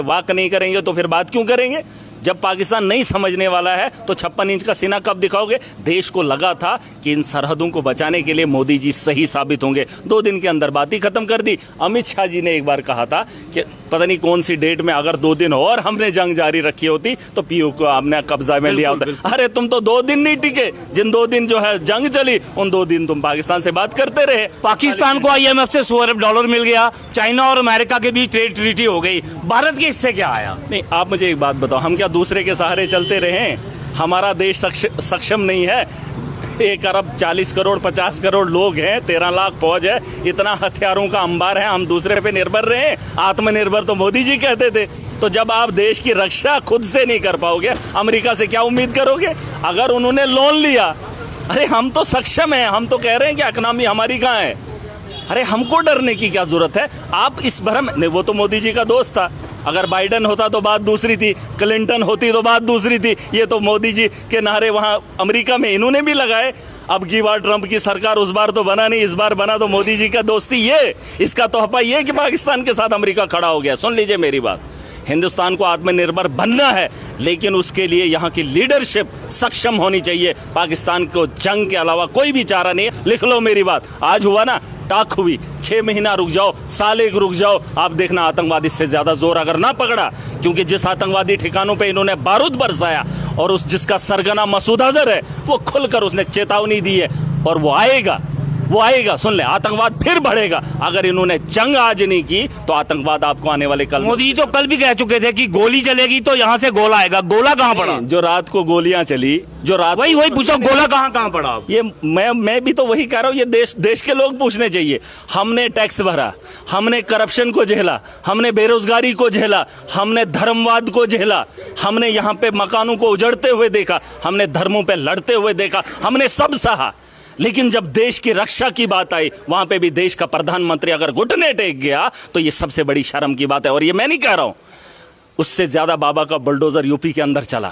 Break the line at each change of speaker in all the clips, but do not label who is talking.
वाक नहीं करेंगे तो फिर बात क्यों करेंगे? जब पाकिस्तान नहीं समझने वाला है तो 56 इंच का सीना कब दिखाओगे? देश को लगा था कि इन सरहदों को बचाने के लिए मोदी जी सही साबित होंगे, 2 दिन के अंदर बात ही खत्म कर दी। अमित शाह जी ने एक बार कहा था कि पता नहीं कौन सी डेट में अगर 2 दिन और हमने जंग जारी रखी होती तो पीओ को हमने कब्जा में लिया होता। अरे तुम तो 2 दिन नहीं टिके, जिन 2 दिन जो है जंग चली उन 2 दिन तुम पाकिस्तान से बात करते रहे।
पाकिस्तान को IMF से $100 अरब मिल गया, चाइना और अमेरिका के बीच ट्रेड ट्रीटी हो गई, भारत के इससे क्या आया?
नहीं, आप मुझे एक बात बताओ, हम क्या दूसरे के सहारे चलते रहे? हमारा देश सक्षम नहीं है? 1 अरब 40 करोड़ 50 करोड़ लोग हैं, 13 लाख फौज है, इतना हथियारों का अंबार है, हम दूसरे पे निर्भर रहे? आत्मनिर्भर तो मोदी जी कहते थे। तो जब आप देश की रक्षा खुद से नहीं कर पाओगे, अमेरिका से क्या उम्मीद करोगे? अगर उन्होंने लोन लिया, अरे हम तो सक्षम हैं, हम तो कह रहे हैं कि इकनॉमी हमारी कहाँ है? अरे हमको डरने की क्या जरूरत है? आप इस भ्रम नहीं, वो तो मोदी जी का दोस्त था, अगर बाइडन होता तो बात दूसरी थी, क्लिंटन होती तो बात दूसरी थी। ये तो मोदी जी के नारे वहाँ अमेरिका में इन्होंने भी लगाए। अब की बार ट्रंप की सरकार, उस बार तो बना नहीं, इस बार बना तो मोदी जी का दोस्ती ये, इसका तोहफा ये कि पाकिस्तान के साथ अमेरिका खड़ा हो गया। सुन लीजिए मेरी बात, हिंदुस्तान को आत्मनिर्भर बनना है, लेकिन उसके लिए यहाँ की लीडरशिप सक्षम होनी चाहिए। पाकिस्तान को जंग के अलावा कोई भी चारा नहीं है। लिख लो मेरी बात, आज हुआ ना, टाक हुई, 6 महीना रुक जाओ, साल 1 रुक जाओ, आप देखना आतंकवाद इससे ज्यादा जोर अगर ना पकड़ा, क्योंकि जिस आतंकवादी ठिकानों पे इन्होंने बारूद बरसाया और उस जिसका सरगना मसूद अजहर है, वो खुलकर उसने चेतावनी दी है और वो आएगा। सुन ले, आतंकवाद फिर बढ़ेगा। अगर इन्होंने जंग आज नहीं की तो आतंकवाद आपको आने वाले कल।
मोदी जी तो कल भी कह चुके थे कि गोली चलेगी तो यहाँ से गोला आएगा, गोला कहाँ पड़ा?
जो रात को गोलियां चली, जो रात
वही पूछो, गोला कहाँ पड़ा?
ये मैं भी तो वही कह रहा हूँ, ये देश के लोग पूछने चाहिए। हमने टैक्स भरा, हमने करप्शन को झेला, हमने बेरोजगारी को झेला, हमने धर्मवाद को झेला, हमने यहाँ पे मकानों को उजड़ते हुए देखा, हमने धर्मों पे लड़ते हुए देखा, हमने सब सहा। लेकिन जब देश की रक्षा की बात आई, वहां पे भी देश का प्रधानमंत्री अगर घुटने टेक गया तो ये सबसे बड़ी शर्म की बात है। और ये मैं नहीं कह रहा हूं, उससे ज्यादा बाबा का बुलडोजर यूपी के अंदर चला।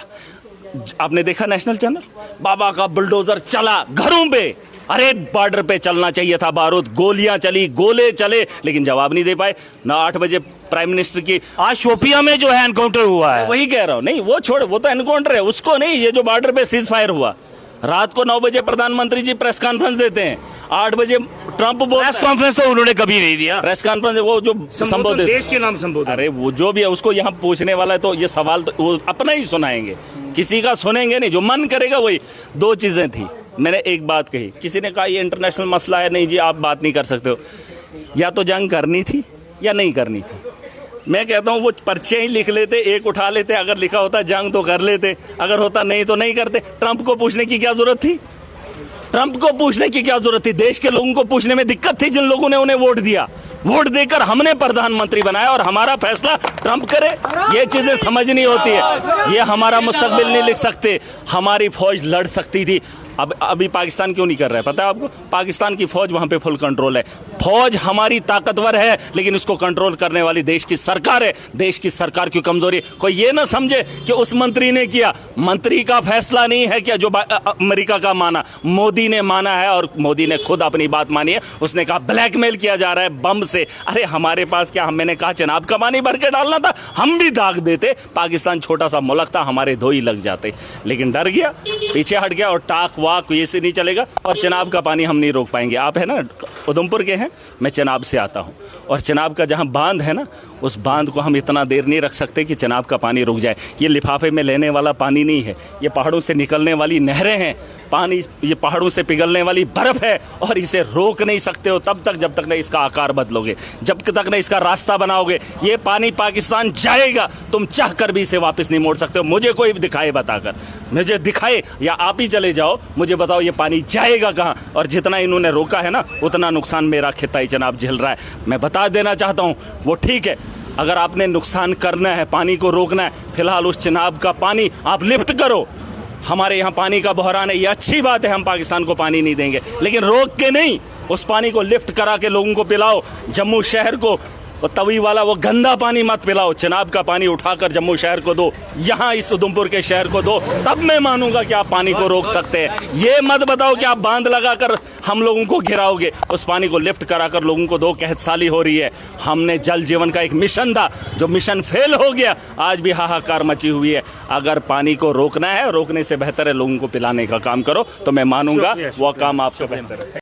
आपने देखा नेशनल चैनल, बाबा का बुलडोजर चला घरों पे। अरे बॉर्डर पे चलना चाहिए था बारूद, गोलियां चली, गोले चले, लेकिन जवाब नहीं दे पाए ना। 8 बजे प्राइम मिनिस्टर की,
आज शोपिया में जो है एनकाउंटर हुआ है,
वही कह रहा हूं। नहीं वो छोड़, वो तो एनकाउंटर है, उसको नहीं, ये जो बॉर्डर पे सीज फायर हुआ। रात को 9 बजे प्रधानमंत्री जी प्रेस कॉन्फ्रेंस देते हैं, 8 बजे ट्रंप बोलता है।
प्रेस कॉन्फ्रेंस तो उन्होंने कभी नहीं दिया।
प्रेस कॉन्फ्रेंस वो जो संबोधित,
देश के नाम संबोधित,
अरे वो जो भी है उसको यहाँ पूछने वाला है तो ये सवाल तो वो अपना ही सुनाएंगे, किसी का सुनेंगे नहीं, जो मन करेगा वही। 2 चीजें थी, मैंने एक बात कही, किसी ने कहा ये इंटरनेशनल मसला है, नहीं जी आप बात नहीं कर सकते हो। या तो जंग करनी थी या नहीं करनी थी। मैं कहता हूँ वो पर्चे ही लिख लेते, एक उठा लेते, अगर लिखा होता जंग तो कर लेते, अगर होता नहीं तो नहीं करते। ट्रंप को पूछने की क्या जरूरत थी? ट्रंप को पूछने की क्या जरूरत थी? देश के लोगों को पूछने में दिक्कत थी जिन लोगों ने उन्हें वोट दिया। वोट देकर हमने प्रधानमंत्री बनाया और हमारा फैसला ट्रंप करे। ये चीजें समझनी होती है। ये हमारा मुस्तकबिल नहीं लिख सकते। हमारी फौज लड़ सकती थी। अब अभी पाकिस्तान क्यों नहीं कर रहा है पता है आपको? पाकिस्तान की फौज वहां पे फुल कंट्रोल है। फौज हमारी ताकतवर है, लेकिन इसको कंट्रोल करने वाली देश की सरकार है। देश की सरकार की कमजोरी, कोई ये ना समझे कि उस मंत्री ने किया। मंत्री का फैसला नहीं है क्या जो अमेरिका का माना, मोदी ने माना है और मोदी ने खुद अपनी बात मानी है। उसने कहा ब्लैकमेल किया जा रहा है बम से। अरे हमारे पास क्या, मैंने कहा चनाब का पानी भर के डालना था, हम भी दाग देते। पाकिस्तान छोटा सा मुल्क था, हमारे 2 ही लग जाते, लेकिन डर गया, पीछे हट गया और टाक वाक ये से नहीं चलेगा। और चनाब का पानी हम नहीं रोक पाएंगे। आप है ना उधमपुर के हैं, मैं चनाब से आता हूँ, और चनाब का जहाँ बांध है ना, उस बांध को हम इतना देर नहीं रख सकते कि चनाब का पानी रुक जाए। ये लिफाफे में लेने वाला पानी नहीं है, ये पहाड़ों से निकलने वाली नहरें हैं। पानी ये पहाड़ों से पिघलने वाली बर्फ है, और इसे रोक नहीं सकते हो तब तक जब तक न इसका आकार बदलोगे, जब तक न इसका रास्ता बनाओगे। ये पानी पाकिस्तान जाएगा, तुम चाह कर भी इसे वापस नहीं मोड़ सकते हो। मुझे कोई दिखाए बताकर, मुझे दिखाए या आप ही चले जाओ, मुझे बताओ ये पानी जाएगा कहाँ। और जितना इन्होंने रोका है ना, उतना नुकसान मेरा खिताई जनाब झेल रहा है। मैं बता देना चाहता हूँ, वो ठीक है, अगर आपने नुकसान करना है, पानी को रोकना है, फिलहाल उस चिनाब का पानी आप लिफ्ट करो। हमारे यहाँ पानी का बहरान है, ये अच्छी बात है, हम पाकिस्तान को पानी नहीं देंगे, लेकिन रोक के नहीं, उस पानी को लिफ्ट करा के लोगों को पिलाओ। जम्मू शहर को वो तवी वाला वो गंदा पानी मत पिलाओ, चिनाब का पानी उठाकर जम्मू शहर को दो, यहाँ इस उधमपुर के शहर को दो, तब मैं मानूंगा कि आप पानी को रोक सकते हैं। ये मत बताओ कि आप बांध लगाकर हम लोगों को गिराओगे। उस पानी को लिफ्ट कराकर लोगों को दो, कहत साली हो रही है। हमने जल जीवन का एक मिशन था, जो मिशन फेल हो गया, आज भी हाहाकार मची हुई है। अगर पानी को रोकना है, रोकने से बेहतर है लोगों को पिलाने का काम करो, तो मैं मानूंगा वो काम आपका बेहतर है।